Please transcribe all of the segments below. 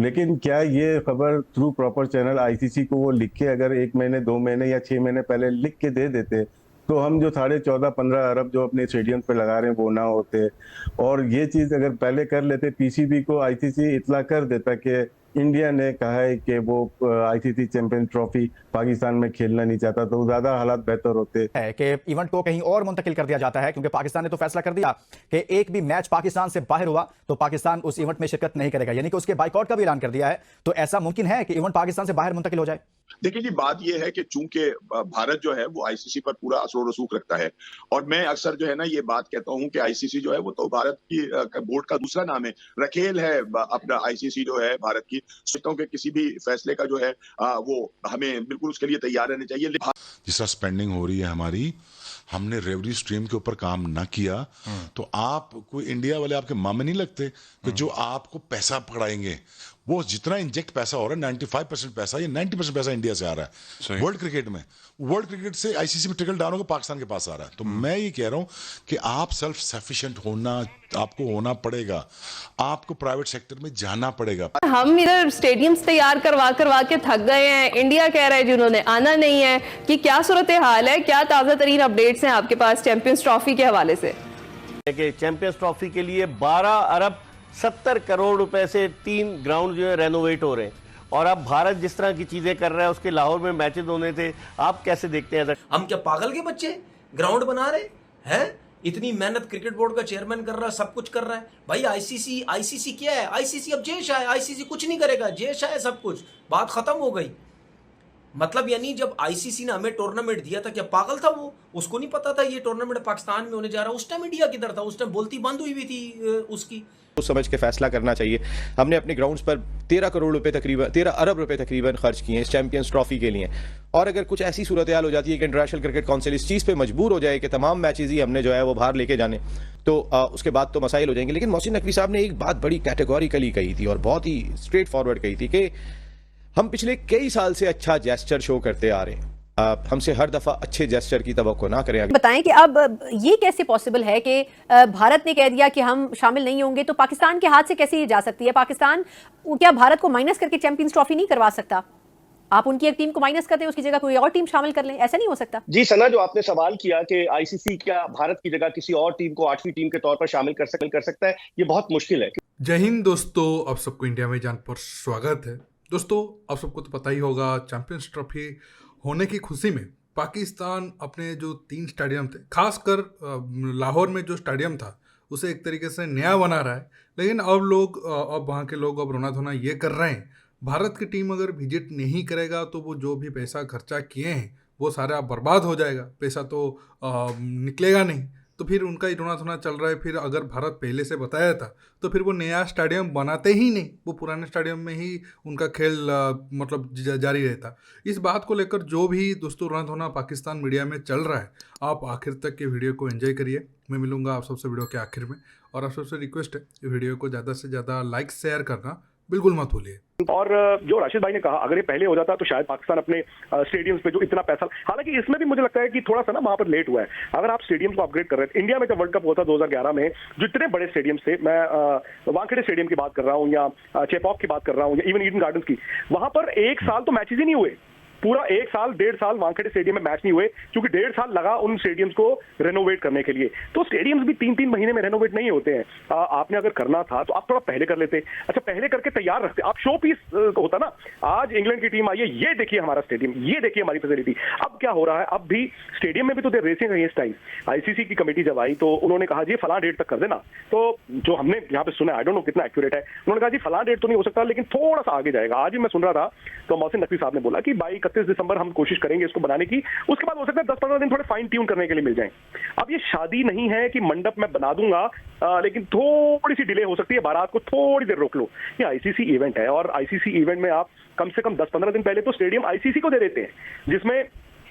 लेकिन क्या ये खबर थ्रू प्रॉपर चैनल आईसीसी को वो लिख के अगर 1 महीने 2 महीने या 6 महीने पहले लिख के दे देते, तो हम जो 14.5-15 अरब जो अपने स्टेडियम पे लगा रहे हैं वो ना होते। और ये चीज अगर पहले कर लेते, पीसीबी को आईसीसी इतला कर देता कि इंडिया ने कहा है कि वो आईसीसी चैंपियन ट्रॉफी पाकिस्तान में खेलना नहीं चाहता, तो ज्यादा हालात बेहतर होते है कि इवेंट को कहीं और मुंतकिल कर दिया जाता है, क्योंकि पाकिस्तान ने तो फैसला कर दिया कि एक भी मैच पाकिस्तान से बाहर हुआ तो पाकिस्तान उस इवेंट में शिरकत नहीं करेगा, यानी कि उसके बाइकआउट का भी ऐलान कर दिया है। तो ऐसा मुमकिन है कि इवेंट पाकिस्तान से बाहर मुंतकिल हो जाए? देखिए जी, बात यह है कि चूंकि भारत जो है वो आईसीसी पर पूरा असर रसूख रखता है, और मैं अक्सर जो है ना ये बात कहता हूं कि आईसीसी जो है वो तो भारत की बोर्ड का दूसरा नाम है, रखेल है अपना आईसीसी जो है भारत की। सोचता हूं कि किसी भी फैसले का जो है वो हमें बिल्कुल उसके लिए तैयार रहना चाहिए। जिस तरह स्पेंडिंग हो रही है हमारी, हमने रेवन्यू स्ट्रीम के ऊपर काम ना किया तो आप कोई इंडिया वाले आपके मामे नहीं लगते कि जो आपको पैसा पकड़ाएंगे। वो जितना इंजेक्ट पैसा हो रहा है 95% पैसा, ये 90% पैसा इंडिया से आ रहा है वर्ल्ड क्रिकेट में। वर्ल्ड क्रिकेट से आईसीसी में टिकट डाउन होकर पाकिस्तान के पास आ रहा है। तो मैं ये कह रहा हूं कि आप सेल्फ सफिशिएंट होना आपको होना पड़ेगा, आपको प्राइवेट सेक्टर में जाना पड़ेगा। हम इधर स्टेडियम्स तैयार करवा करवा के थक गए हैं, इंडिया कह रहा है जिन्होंने आना नहीं है, कि क्या सूरत हाल है, क्या ताज़ा तरीन अपडेट्स हैं आपके पास चैंपियंस ट्रॉफी के हवाले से? चैंपियंस ट्रॉफी के लिए 12 अरब 70 करोड़ रुपए से 3 ग्राउंड जो है रेनोवेट हो रहे हैं, और अब भारत जिस तरह की चीजें कर रहा है, उसके लाहौर में मैचेस होने थे, आप कैसे देखते हैं? हम क्या पागल के बच्चे ग्राउंड बना रहे हैं? इतनी मेहनत क्रिकेट बोर्ड का चेयरमैन कर रहा है, सब कुछ कर रहा है भाई। आईसीसी क्या है? आईसीसी अब जेश है, आईसीसी कुछ नहीं करेगा, जेश है सब कुछ, बात खत्म हो गई। मतलब यानी जब आईसीसी ने हमें टूर्नामेंट दिया था, क्या पागल था वो? उसको नहीं पता था ये टूर्नामेंट पाकिस्तान में होने जा रहा है? उस टाइम इंडिया किधर था? उस टाइम बोलती बंद हुई थी उसकी। तो समझ के फैसला करना चाहिए। हमने अपने ग्राउंड्स पर 13 करोड़ रुपए तकरीबन 13 अरब रुपए तकरीबन खर्च किए हैं इस चैंपियंस ट्रॉफी के लिए। और अगर कुछ ऐसी सूरत हाल हो जाती है कि इंटरनेशनल क्रिकेट काउंसिल इस चीज़ पे मजबूर हो जाए कि तमाम मैचेस ही हमने जो है वो बाहर लेके जाने, तो उसके बाद तो मसाइल हो जाएंगे। लेकिन मोहसिन नकवी साहब ने एक बात बड़ी कैटेगोरिकली कही थी और बहुत ही स्ट्रेट फॉरवर्ड कही थी कि हम पिछले कई साल से अच्छा जेस्चर शो करते आ रहे हैं, हमसे हर दफा अच्छे जेस्चर की तवक्को ना करें। बताएं कि अब ये कैसे पॉसिबल है कि भारत ने कह दिया कि हम शामिल नहीं होंगे, तो पाकिस्तान के हाथ से कैसे ये जा सकती है? पाकिस्तान क्या भारत को माइनस करके चैंपियंस ट्रॉफी नहीं करवा सकता? आप उनकी एक टीम को माइनस कर दें, उसकी जगह कोई और टीम शामिल कर लें, ऐसा नहीं हो सकता? जी सना, जो आपने सवाल किया कि आईसीसी क्या भारत की जगह किसी और टीम को 8वीं टीम के तौर पर शामिल कर सकता है, ये बहुत मुश्किल है। जय हिंद दोस्तों, आप सबको इंडिया में जान पर स्वागत है। दोस्तों, आप सबको तो पता ही होगा, चैंपियंस ट्रॉफी होने की खुशी में पाकिस्तान अपने जो 3 स्टेडियम थे, खासकर लाहौर में जो स्टेडियम था उसे एक तरीके से नया बना रहा है। लेकिन अब वहाँ के लोग अब रोना धोना ये कर रहे हैं, भारत की टीम अगर विजिट नहीं करेगा तो वो जो भी पैसा खर्चा किए हैं वो सारा बर्बाद हो जाएगा, पैसा तो निकलेगा नहीं। तो फिर उनका ही रोना धोना चल रहा है। फिर अगर भारत पहले से बताया था तो फिर वो नया स्टेडियम बनाते ही नहीं, वो पुराने स्टेडियम में ही उनका खेल मतलब जारी रहता। इस बात को लेकर जो भी दोस्तों रोना धोना पाकिस्तान मीडिया में चल रहा है, आप आखिर तक के वीडियो को एंजॉय करिए। मैं मिलूंगा आप सबसे वीडियो के आखिर में, और आप सबसे रिक्वेस्ट है वीडियो को ज़्यादा से ज़्यादा लाइक शेयर करना बिल्कुल मत भूलिए। और जो राशिद भाई ने कहा, अगर ये पहले हो जाता तो शायद पाकिस्तान अपने स्टेडियम्स पे जो इतना पैसा, हालांकि इसमें भी मुझे लगता है कि थोड़ा सा ना वहां पर लेट हुआ है। अगर आप स्टेडियम को अपग्रेड कर रहे थे, इंडिया में जब वर्ल्ड कप हुआ था 2011 में, जो इतने बड़े स्टेडियम्स थे, मैं वानखेड़े स्टेडियम की बात कर रहा हूँ या चेपॉक की बात कर रहा हूँ या इवन ईडन गार्डन्स की, वहां पर 1 साल तो मैचेस ही नहीं हुए। पूरा 1 साल 1.5 साल वानखेड़े स्टेडियम में मैच नहीं हुए, क्योंकि 1.5 साल लगा उन स्टेडियम्स को रेनोवेट करने के लिए। तो स्टेडियम्स भी 3-3 महीने में रेनोवेट नहीं होते हैं। आपने अगर करना था तो आप थोड़ा पहले कर लेते। अच्छा, पहले करके तैयार रखते, आप शो पीस होता ना। आज इंग्लैंड की टीम आई है, ये देखिए हमारा स्टेडियम, ये देखिए हमारी फैसिलिटी। अब क्या हो रहा है, अब भी स्टेडियम में भी तो रेसिंग है इस टाइम। आईसीसी की कमेटी जब आई तो उन्होंने कहा जी फलां डेट तक कर देना। तो जो हमने यहाँ पे सुना, आई डोंट नो कितना एक्यूरेट है, उन्होंने कहा जी फलां डेट तो नहीं हो सकता, लेकिन थोड़ा सा आगे जाएगा। आज ही मैं सुन रहा था तो मोहसिन नकवी साहब ने बोला कि 31 दिसंबर हम कोशिश करेंगे इसको बनाने की, उसके बाद हो सकता है 10-15 दिन थोड़े फाइन ट्यून करने के लिए मिल जाएं। अब ये शादी नहीं है कि मंडप में बना दूंगा, लेकिन थोड़ी सी डिले हो सकती है, बारात को थोड़ी देर रोक लो। ये आईसीसी इवेंट है, और आईसीसी इवेंट में आप कम से कम 10-15 दिन पहले तो स्टेडियम आईसीसी को दे देते हैं, जिसमें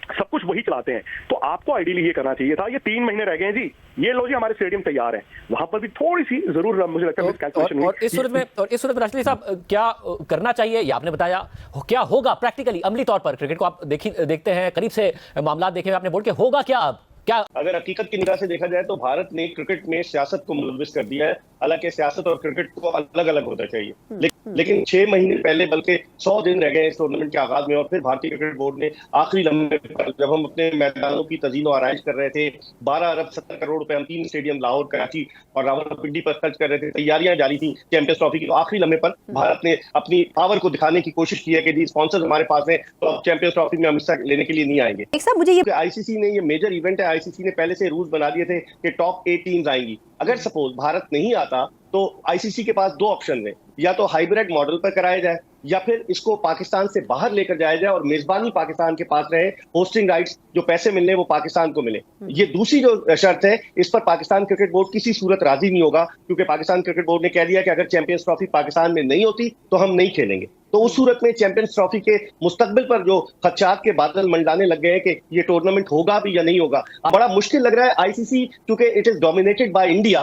सब कुछ वही चलाते हैं। तो आपको आइडियली ये करना चाहिए था। ये 3 महीने रह गए हैं जी, ये लो जी हमारे स्टेडियम तैयार है, वहां पर भी थोड़ी सी जरूर मुझे लगता है मिसकैलकुलेशन हुई। और इस सूरत में राष्ट्रपति साहब क्या करना चाहिए, ये आपने बताया, क्या होगा प्रैक्टिकली अमली तौर पर? क्रिकेट को आप देखते हैं करीब से, मामला देखे आपने बोर्ड के, होगा क्या अब? क्या अगर हकीकत की निगाह से देखा जाए तो भारत ने क्रिकेट में सियासत को मुलविस कर दिया है। हालांकि सियासत और क्रिकेट को अलग अलग होना चाहिए, लेकिन लेकिन 6 महीने पहले बल्कि 100 दिन रह गए इस टूर्नामेंट के आगाज में, और फिर भारतीय क्रिकेट बोर्ड ने आखिरी लम्हे पर, जब हम अपने मैदानों की तज़ीनो आराइश कर रहे थे, 12 अरब 70 करोड़ रुपए हम 3 स्टेडियम लाहौर, कराची और रावलपिंडी पर खर्च कर रहे थे, तैयारियां जारी थी चैंपियंस ट्रॉफी की, तो आखिरी लम्हे पर भारत ने अपनी पावर को दिखाने की कोशिश की है कि जी स्पॉन्सर्स हमारे पास हैं, तो अब चैंपियंस ट्रॉफी में हम हिस्सा लेने के लिए नहीं आएंगे। एक साहब मुझे ये आईसीसी ने, ये मेजर इवेंट है, आईसीसी ने पहले से रूल्स बना दिए थे कि टॉप 8 टीम्स आएंगी। अगर सपोज भारत नहीं आता तो आईसीसी के पास 2 ऑप्शन है, या तो हाइब्रिड मॉडल पर कराया जाए या फिर इसको पाकिस्तान से बाहर लेकर जाया जाए और मेजबानी पाकिस्तान के पास रहे, होस्टिंग राइट्स जो पैसे मिलने वो पाकिस्तान को मिले। ये दूसरी जो शर्त है, इस पर पाकिस्तान क्रिकेट बोर्ड किसी सूरत राजी नहीं होगा, क्योंकि पाकिस्तान क्रिकेट बोर्ड ने कह दिया कि अगर चैंपियंस ट्रॉफी पाकिस्तान में नहीं होती तो हम नहीं खेलेंगे। तो उस सूरत में चैंपियंस ट्रॉफी के मुस्तकबिल पर जो खदशात के बादल मंडलाने लग गए हैं कि ये टूर्नामेंट होगा भी या नहीं होगा, बड़ा मुश्किल लग रहा है। आईसीसी क्योंकि it is dominated by India,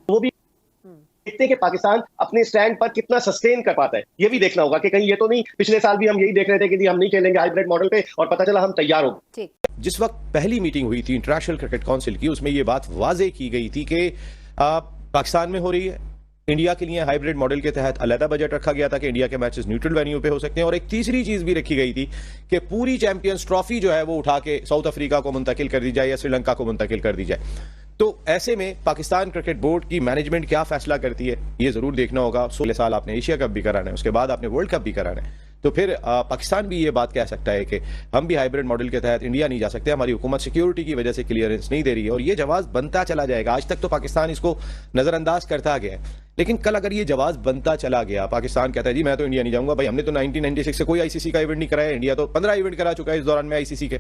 वो भी देखते हैं कि पाकिस्तान अपने स्टैंड पर कितना सस्टेन कर पाता है। ये भी देखना होगा कि कहीं ये तो नहीं, पिछले साल भी हम यही देख रहे थे कि जी हम नहीं खेलेंगे हाइब्रिड मॉडल पे, और पता चला हम तैयार हो गए। जिस वक्त पहली मीटिंग हुई थी इंटरनेशनल क्रिकेट काउंसिल की, उसमें यह बात वाजे की गई थी कि पाकिस्तान में हो रही है, इंडिया के लिए हाइब्रिड मॉडल के तहत अलग बजट रखा गया था कि इंडिया के मैचेस न्यूट्रल वेन्यू पे हो सकते हैं, और एक तीसरी चीज भी रखी गई थी कि पूरी चैंपियंस ट्रॉफी जो है वो उठा के साउथ अफ्रीका को मुंतकिल कर दी जाए या श्रीलंका को मुंतकिल कर दी जाए। तो ऐसे में पाकिस्तान क्रिकेट बोर्ड की मैनेजमेंट क्या फैसला करती है ये जरूर देखना होगा। 16 साल आपने एशिया कप भी कराना है, उसके बाद आपने वर्ल्ड कप भी कराना है, तो फिर पाकिस्तान भी ये बात कह सकता है कि हम भी हाइब्रिड मॉडल के तहत इंडिया नहीं जा सकते, हमारी हुकूमत सिक्योरिटी की वजह से क्लियरेंस नहीं दे रही है, और ये जवाब बनता चला जाएगा। आज तक तो पाकिस्तान इसको नजरअंदाज करता गया है, लेकिन कल अगर ये जवाब बनता चला गया, पाकिस्तान कहता है जी मैं तो इंडिया नहीं जाऊंगा, भाई हमने तो 1996 से कोई आईसीसी का इवेंट नहीं कराया, इंडिया तो 15 इवेंट करा चुका है इस दौरान में आईसीसी के,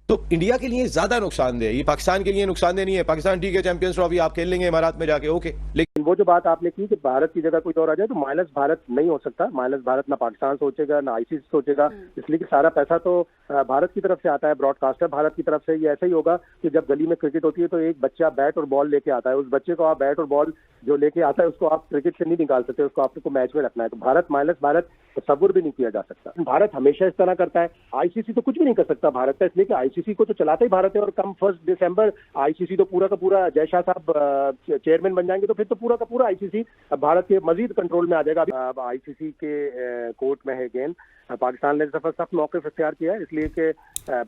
तो इंडिया के लिए ज्यादा नुकसानदेह, ये पाकिस्तान के लिए नुकसानदेह नहीं है। पाकिस्तान ठीक है चैंपियंस ट्रॉफी आप खेल लेंगे इमारात में जाके, ओके, लेकिन वो जो बात आपने की कि भारत की जगह कोई और आ जाए, तो माइनस भारत नहीं हो सकता। माइनस भारत ना पाकिस्तान सोचेगा ना आईसीसी सोचेगा, इसलिए कि सारा पैसा तो भारत की तरफ से आता है, ब्रॉडकास्टर भारत की तरफ से। ये ऐसा ही होगा कि जब गली में क्रिकेट होती है तो एक बच्चा बैट और बॉल लेके आता है, उस बच्चे को आप बैट और बॉल जो लेके आता है उसको आप क्रिकेट से नहीं निकाल सकते, उसको आपको मैच में रखना है। तो भारत माइनस भारत तस्वुर भी नहीं किया जा सकता। भारत हमेशा इस तरह करता है, आईसीसी तो कुछ भी नहीं कर सकता भारत का, इसलिए कि आईसीसी को तो चलाता ही भारत है। और कम 1 दिसंबर आईसीसी तो पूरा का पूरा जय शाह साहब चेयरमैन बन जाएंगे, तो फिर तो पूरा का पूरा आईसीसी भारत के मजीद कंट्रोल में आ जाएगा। अब आईसीसी के कोर्ट में है गेंद, पाकिस्तान ने सख्त मौक़िफ़ इख्तियार किया है, इसलिए कि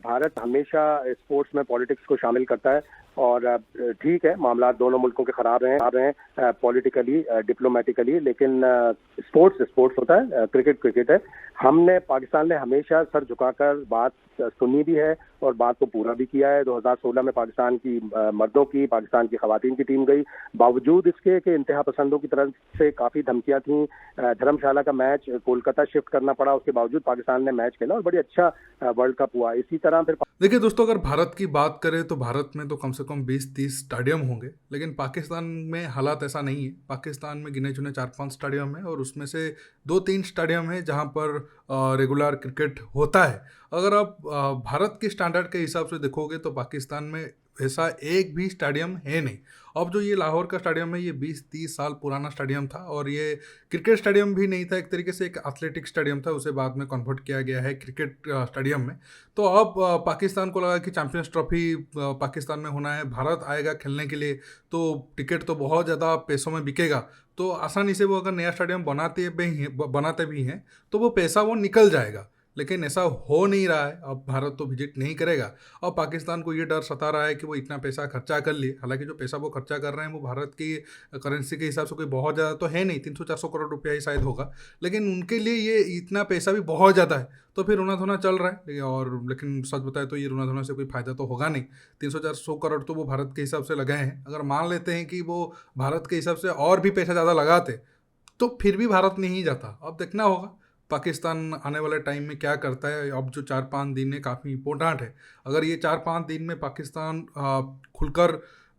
भारत हमेशा स्पोर्ट्स में पॉलिटिक्स को शामिल करता है। और ठीक है, मामला दोनों मुल्कों के खराब रहे हैं पॉलिटिकली, डिप्लोमेटिकली, लेकिन स्पोर्ट्स होता है, क्रिकेट है। पाकिस्तान ने हमेशा सर झुकाकर बात सुनी भी है और बात को पूरा भी किया है। 2016 में पाकिस्तान की मर्दों की, पाकिस्तान की खवातीन की टीम गई, बावजूद इसके कि इंतहा पसंदों की तरफ से काफ़ी धमकियां थीं, धर्मशाला का मैच कोलकाता शिफ्ट करना पड़ा, उसके बावजूद पाकिस्तान ने मैच खेला और बड़ी अच्छा वर्ल्ड कप हुआ। इसी तरह फिर देखिए दोस्तों, अगर भारत की बात करें तो भारत में तो कम से कम 20-30 स्टेडियम होंगे, लेकिन पाकिस्तान में हालात ऐसा नहीं है। पाकिस्तान में गिने चुने 4-5 स्टेडियम है, और उसमें से 2-3 स्टेडियम है जहां पर रेगुलर क्रिकेट होता है। अगर आप भारत के स्टैंडर्ड के हिसाब से देखोगे तो पाकिस्तान में ऐसा एक भी स्टेडियम है नहीं। अब जो ये लाहौर का स्टेडियम है, ये 20-30 साल पुराना स्टेडियम था, और ये क्रिकेट स्टेडियम भी नहीं था, एक तरीके से एक एथलेटिक स्टेडियम था, उसे बाद में कन्वर्ट किया गया है क्रिकेट स्टेडियम में। तो अब पाकिस्तान को लगा कि चैंपियंस ट्रॉफी पाकिस्तान में होना है, भारत आएगा खेलने के लिए, तो टिकट तो बहुत ज़्यादा पैसों में बिकेगा, तो आसानी से वो अगर नया स्टेडियम बनाते भी हैं तो वो पैसा वो निकल जाएगा। लेकिन ऐसा हो नहीं रहा है, अब भारत तो विजिट नहीं करेगा। अब पाकिस्तान को ये डर सता रहा है कि वो इतना पैसा खर्चा कर लिए, हालांकि जो पैसा वो खर्चा कर रहे हैं वो भारत की करेंसी के हिसाब से कोई बहुत ज़्यादा तो है नहीं, 300-400 करोड़ रुपया ही शायद होगा, लेकिन उनके लिए ये इतना पैसा भी बहुत ज़्यादा है। तो फिर रोना धोना चल रहा है, और लेकिन सच बताए तो ये रोना धोना से कोई फ़ायदा तो होगा नहीं। 300-400 करोड़ तो वो भारत के हिसाब से लगाए हैं, अगर मान लेते हैं कि वो भारत के हिसाब से और भी पैसा ज़्यादा लगाते तो फिर भी भारत नहीं जाता। अब देखना होगा पाकिस्तान आने वाले टाइम में क्या करता है। अब जो 4-5 दिन है काफ़ी इंपॉर्टेंट है, अगर ये 4-5 दिन में पाकिस्तान खुलकर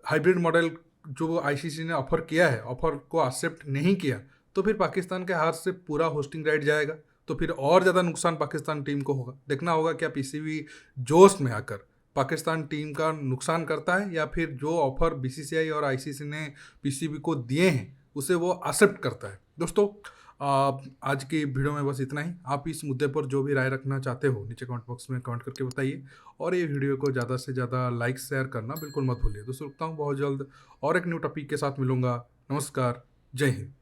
हाइब्रिड मॉडल जो आईसीसी ने ऑफ़र किया है, ऑफ़र को एक्सेप्ट नहीं किया, तो फिर पाकिस्तान के हाथ से पूरा होस्टिंग राइट जाएगा, तो फिर और ज़्यादा नुकसान पाकिस्तान टीम को होगा। देखना होगा क्या पीसीबी जोश में आकर पाकिस्तान टीम का नुकसान करता है, या फिर जो ऑफ़र बीसीसीआई और आईसीसी ने पीसीबी को दिए हैं उसे वो एक्सेप्ट करता है। दोस्तों, आज की वीडियो में बस इतना ही। आप इस मुद्दे पर जो भी राय रखना चाहते हो नीचे कमेंट बॉक्स में कमेंट करके बताइए, और ये वीडियो को ज़्यादा से ज़्यादा लाइक शेयर करना बिल्कुल मत भूलिए। दोस्तों, रुकता हूँ, बहुत जल्द और एक न्यू टॉपिक के साथ मिलूंगा। नमस्कार, जय हिंद।